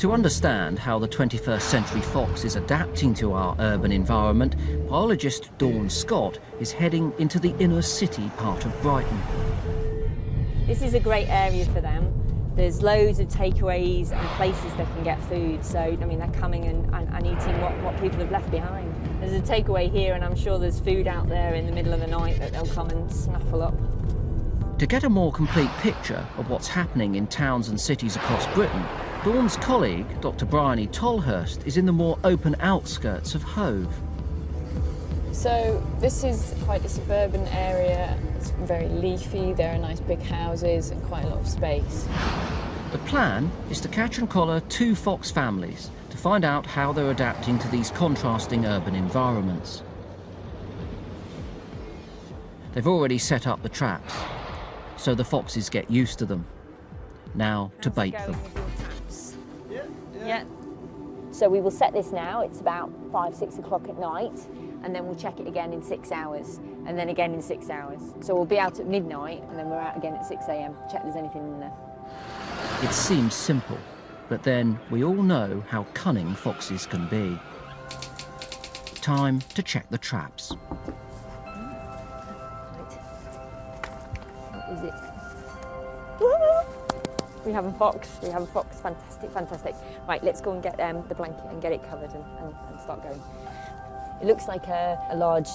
To understand how the 21st century fox is adapting to our urban environment, biologist Dawn Scott is heading into the inner city part of Brighton. This is a great area for them. There's loads of takeaways and places they can get food, so I mean they're coming and eating what people have left behind. There's a takeaway here and I'm sure there's food out there in the middle of the night that they'll come and snuffle up. To get a more complete picture of what's happening in towns and cities across Britain, Dawn's colleague, Dr. Bryony Tolhurst, is in the more open outskirts of Hove. So this is quite a suburban area. It's very leafy, there are nice big houses and quite a lot of space. The plan is to catch and collar 2 fox families to find out how they're adapting to these contrasting urban environments. They've already set up the traps, so the foxes get used to them. Now to bait them. Yeah. So we will set this now. It's about 5, 6 o'clock at night, and then we'll check it again in 6 hours, and then again in 6 hours. So we'll be out at midnight, and then we're out again at 6 a.m. Check there's anything in there. It seems simple, but then we all know how cunning foxes can be. Time to check the traps. What is it? We have a fox, fantastic, fantastic. Right, let's go and get the blanket and get it covered and start going. It looks like a large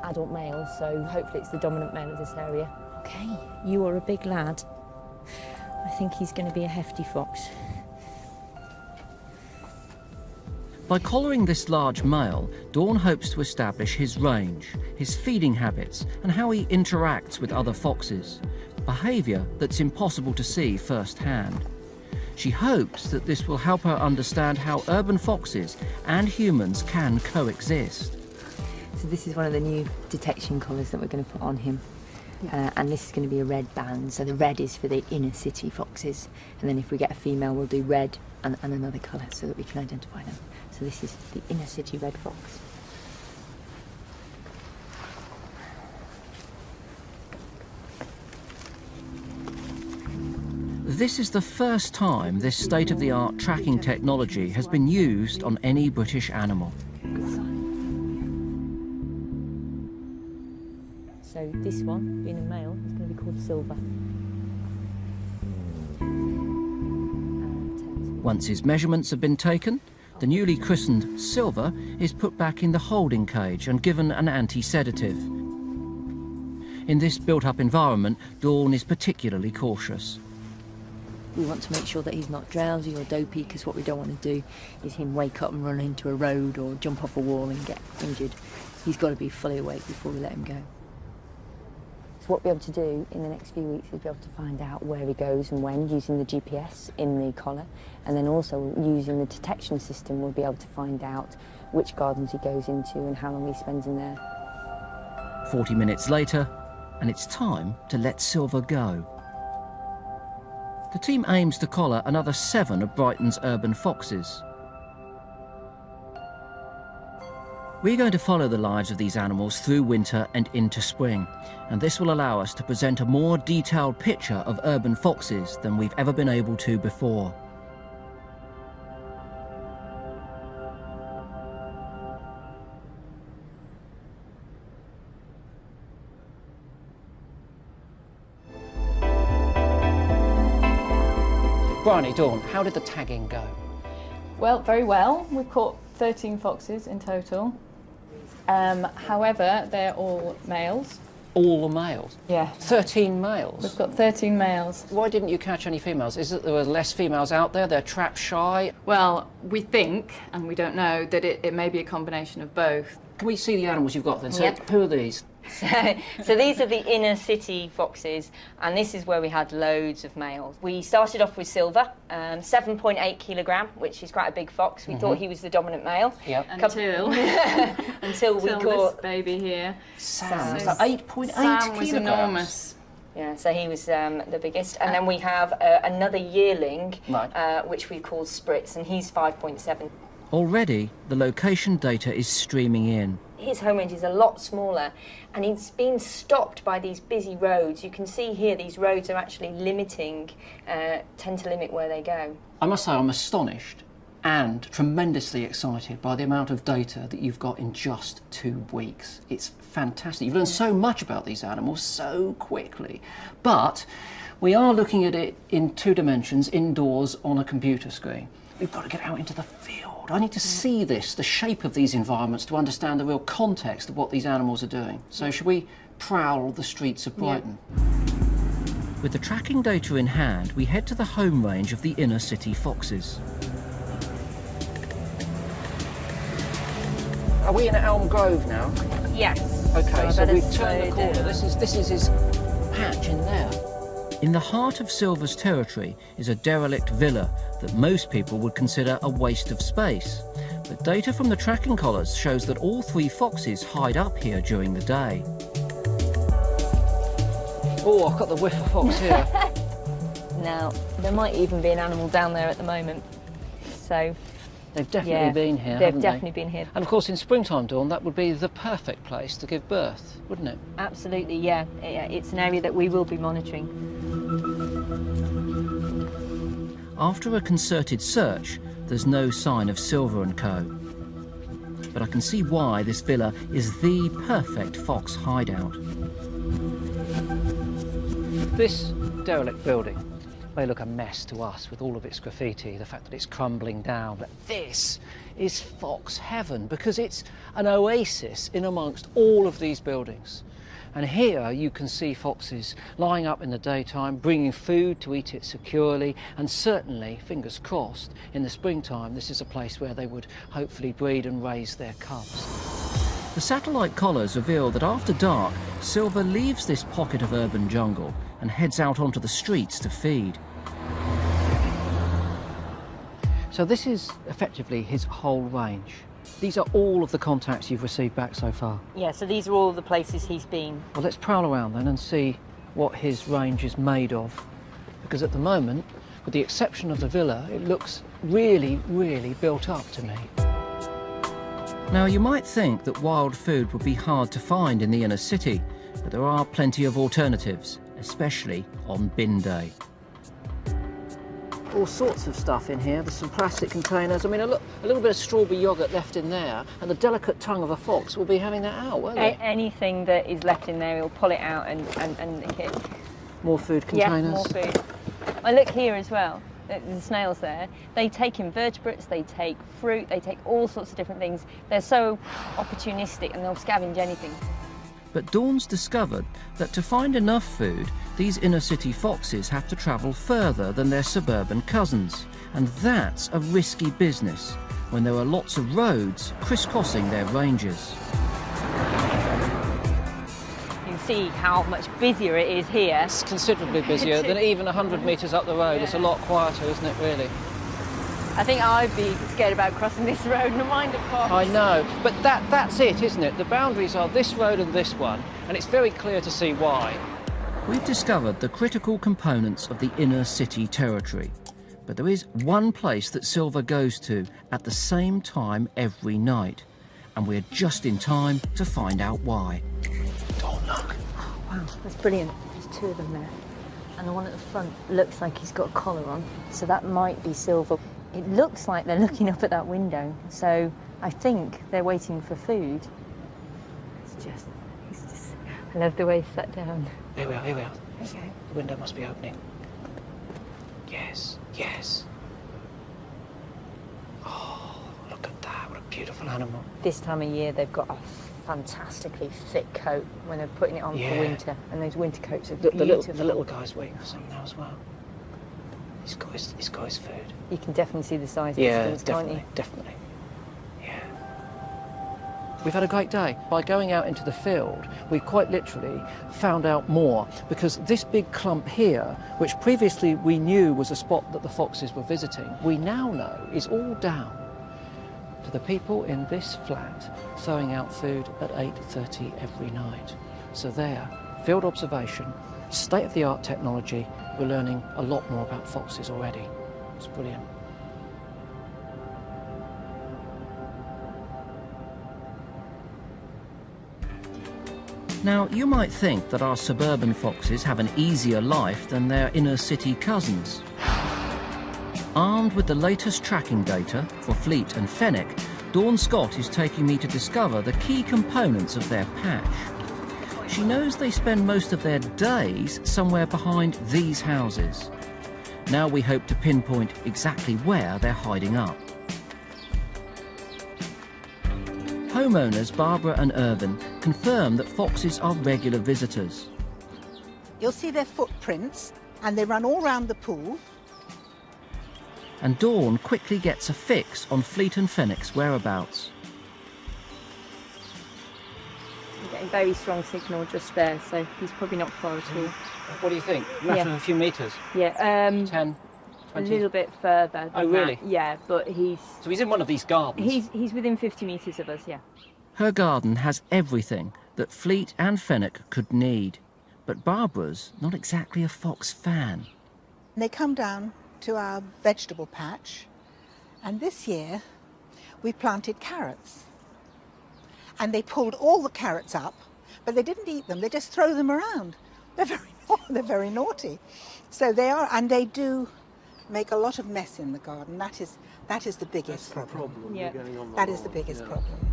adult male, so hopefully it's the dominant male of this area. Okay, you are a big lad. I think he's going to be a hefty fox. By collaring this large male, Dawn hopes to establish his range, his feeding habits, and how he interacts with other foxes. Behaviour that's impossible to see firsthand. She hopes that this will help her understand how urban foxes and humans can coexist. So this is one of the new detection collars that we're going to put on him. And this is going to be a red band, so the red is for the inner city foxes, and then if we get a female we'll do red and another colour so that we can identify them. So this is the inner city red fox. This is the first time this state-of-the-art tracking technology has been used on any British animal. So this one, being a male, is going to be called Silver. Once his measurements have been taken, the newly christened Silver is put back in the holding cage and given an anti-sedative. In this built-up environment, Dawn is particularly cautious. We want to make sure that he's not drowsy or dopey, because what we don't want to do is him wake up and run into a road or jump off a wall and get injured. He's got to be fully awake before we let him go. So what we'll be able to do in the next few weeks is be able to find out where he goes and when, using the GPS in the collar, and then also using the detection system we'll be able to find out which gardens he goes into and how long he spends in there. 40 minutes later, and it's time to let Silver go. The team aims to collar another 7 of Brighton's urban foxes. We're going to follow the lives of these animals through winter and into spring, and this will allow us to present a more detailed picture of urban foxes than we've ever been able to before. Bryony, Dawn, how did the tagging go? Well, very well. We've caught 13 foxes in total. However, they're all males. All the males? Yeah. 13 males? We've got 13 males. Why didn't you catch any females? Is it there were less females out there? They're trap shy? Well, we think, and we don't know, that it may be a combination of both. Can we see the animals you've got then? So Yep. who are these? So these are the inner city foxes, and this is where we had loads of males. We started off with Silver, 7.8 kilogram, which is quite a big fox. We thought he was the dominant male. Yep. Until we caught this baby here. Sam. So So 8.8 Sam was kilograms. enormous. Yeah, so he was the biggest. And then we have another yearling, Right. which we call Spritz, and he's 5.7. Already, the location data is streaming in. His home range is a lot smaller, and he's been stopped by these busy roads. You can see here these roads are actually tend to limit where they go. I must say I'm astonished and tremendously excited by the amount of data that you've got in just 2 weeks. It's fantastic. You've learned so much about these animals so quickly, but we are looking at it in 2 dimensions, indoors on a computer screen. We've got to get out into the field. I need to see this, the shape of these environments, to understand the real context of what these animals are doing. So should we prowl the streets of Brighton? Yeah. With the tracking data in hand, we head to the home range of the inner city foxes. Are we in Elm Grove now? Yes. Okay, so we've turned the corner. down. This is his patch in there. In the heart of Silver's territory is a derelict villa that most people would consider a waste of space. But data from the tracking collars shows that all 3 foxes hide up here during the day. Oh, I've got the whiff of fox here. Now, there might even be an animal down there at the moment. So, They've definitely been here, they've haven't definitely they? been here. And of course, in springtime, Dawn, that would be the perfect place to give birth, wouldn't it? Absolutely, yeah. It's an area that we will be monitoring. After a concerted search, there's no sign of Silver and Co. But I can see why this villa is the perfect fox hideout. This derelict building may look a mess to us with all of its graffiti, the fact that it's crumbling down, but this is fox heaven because it's an oasis in amongst all of these buildings. And here you can see foxes lying up in the daytime, bringing food to eat it securely, and certainly, fingers crossed, in the springtime this is a place where they would hopefully breed and raise their cubs. The satellite collars reveal that after dark, Silver leaves this pocket of urban jungle and heads out onto the streets to feed. So this is effectively his whole range. These are all of the contacts you've received back so far. Yeah, so these are all the places he's been. Well, let's prowl around then and see what his range is made of. Because at the moment, with the exception of the villa, it looks really, really built up to me. Now, you might think that wild food would be hard to find in the inner city, but there are plenty of alternatives, especially on bin day. All sorts of stuff in here. There's some plastic containers. I mean, a little bit of strawberry yoghurt left in there, and the delicate tongue of a fox will be having that out, won't they? Anything that is left in there, he'll pull it out and More food containers. Yeah, more food. I look here as well. The snails there, they take invertebrates, they take fruit, they take all sorts of different things. They're so opportunistic and they'll scavenge anything. But Dawn's discovered that to find enough food, these inner city foxes have to travel further than their suburban cousins. And that's a risky business when there are lots of roads crisscrossing their ranges. You can see how much busier it is here. It's considerably busier than even 100 metres up the road. Yeah. It's a lot quieter, isn't it, really? I think I'd be scared about crossing this road, never mind a fox. I know, but that's it, isn't it? The boundaries are this road and this one, and it's very clear to see why. We've discovered the critical components of the inner city territory, but there is one place that Silver goes to at the same time every night, and we're just in time to find out why. Don't look. Oh, wow, that's brilliant. There's 2 of them there. And the one at the front looks like he's got a collar on, so that might be Silver. It looks like they're looking up at that window, so I think they're waiting for food. He's just, I love the way he's sat down. Here we are, here we are. Okay. The window must be opening. Yes, yes. Oh, look at that, what a beautiful animal. This time of year, they've got a fantastically thick coat when they're putting it on for winter, and those winter coats are beautiful. The little guy's waiting for something now as well. He's got his food. You can definitely see the size distance, can't you? Definitely. Yeah. We've had a great day. By going out into the field, we've quite literally found out more, because this big clump here, which previously we knew was a spot that the foxes were visiting, we now know is all down to the people in this flat throwing out food at 8:30 every night. So there, field observation, state-of-the-art technology, we're learning a lot more about foxes already. It's brilliant. Now, you might think that our suburban foxes have an easier life than their inner city cousins. Armed with the latest tracking data for Fleet and Fennec, Dawn Scott is taking me to discover the key components of their patch. She knows they spend most of their days somewhere behind these houses. Now we hope to pinpoint exactly where they're hiding up. Homeowners Barbara and Irvin confirm that foxes are regular visitors. You'll see their footprints, and they run all round the pool. And Dawn quickly gets a fix on Fleet and Fennec's whereabouts. I'm getting very strong signal just there, so he's probably not far at all. What do you think? Matter of a few metres? Yeah, 10, 20? a little bit further than really? that. Yeah, but he's... So he's in one of these gardens? He's within 50 metres of us, yeah. Her garden has everything that Fleet and Fennec could need. But Barbara's not exactly a fox fan. They come down to our vegetable patch, and this year we planted carrots. And they pulled all the carrots up, but they didn't eat them, they just throw them around. They're very naughty. So they are, and they do make a lot of mess in the garden. That is the biggest problem. Yeah. That is the biggest problem.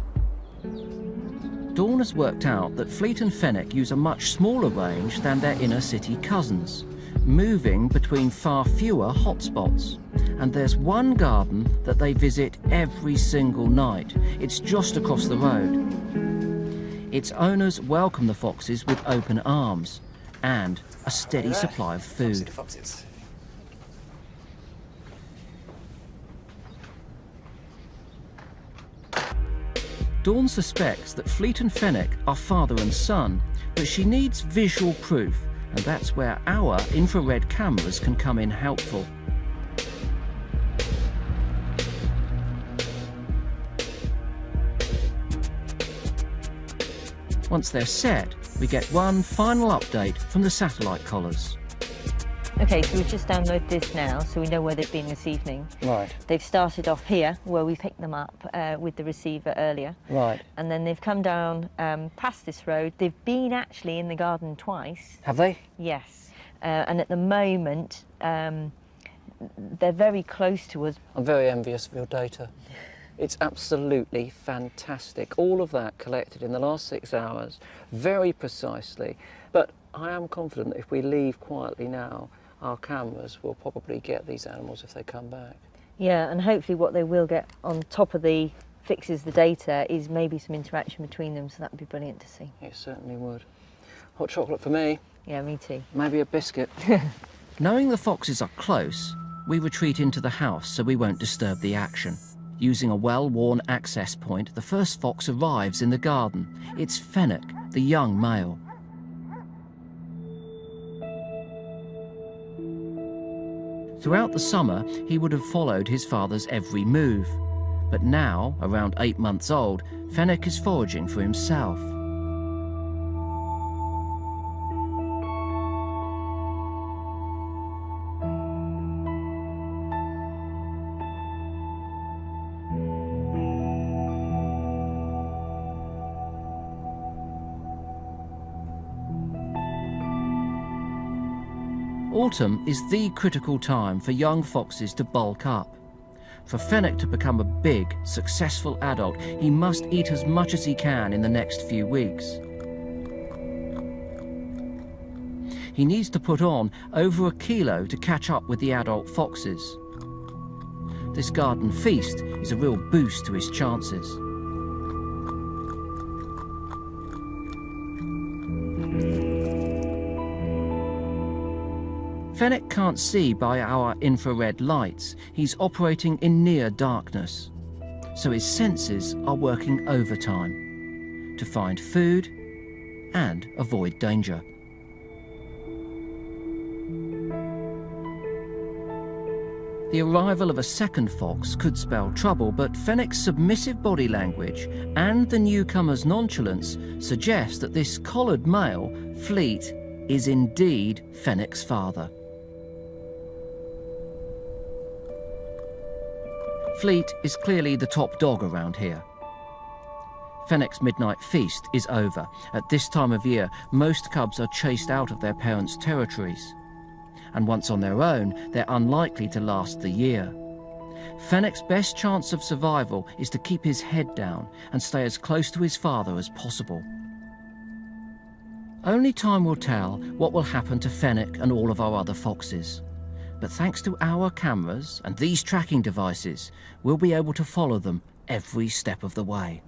Dawn has worked out that Fleet and Fennec use a much smaller range than their inner city cousins, moving between far fewer hotspots. And there's one garden that they visit every single night. It's just across the road. Its owners welcome the foxes with open arms and a steady supply of food. Dawn suspects that Fleet and Fennec are father and son, but she needs visual proof, and that's where our infrared cameras can come in helpful. Once they're set, we get one final update from the satellite collars. Okay, so we've just downloaded this now, so we know where they've been this evening. Right. They've started off here, where we picked them up with the receiver earlier. Right. And then they've come down past this road. They've been actually in the garden twice. Have they? Yes. And at the moment, they're very close to us. I'm very envious of your data. It's absolutely fantastic. All of that collected in the last 6 hours, very precisely. But I am confident that if we leave quietly now, our cameras will probably get these animals if they come back. Yeah, and hopefully what they will get on top of the fixes the data is maybe some interaction between them, so that would be brilliant to see. It certainly would. Hot chocolate for me. Yeah, me too. Maybe a biscuit. Knowing the foxes are close, we retreat into the house so we won't disturb the action. Using a well-worn access point, the first fox arrives in the garden. It's Fennec, the young male. Throughout the summer, he would have followed his father's every move. But now, around 8 months old, Fennec is foraging for himself. Autumn is the critical time for young foxes to bulk up. For Fennec to become a big, successful adult, he must eat as much as he can in the next few weeks. He needs to put on over 1 kilo to catch up with the adult foxes. This garden feast is a real boost to his chances. Fennec can't see by our infrared lights. He's operating in near darkness. So his senses are working overtime to find food and avoid danger. The arrival of a second fox could spell trouble, but Fennec's submissive body language and the newcomer's nonchalance suggest that this collared male, Fleet, is indeed Fennec's father. Fleet is clearly the top dog around here. Fennec's midnight feast is over. At this time of year, most cubs are chased out of their parents' territories. and once on their own, they're unlikely to last the year. Fennec's best chance of survival is to keep his head down and stay as close to his father as possible. Only time will tell what will happen to Fennec and all of our other foxes. But thanks to our cameras and these tracking devices, we'll be able to follow them every step of the way.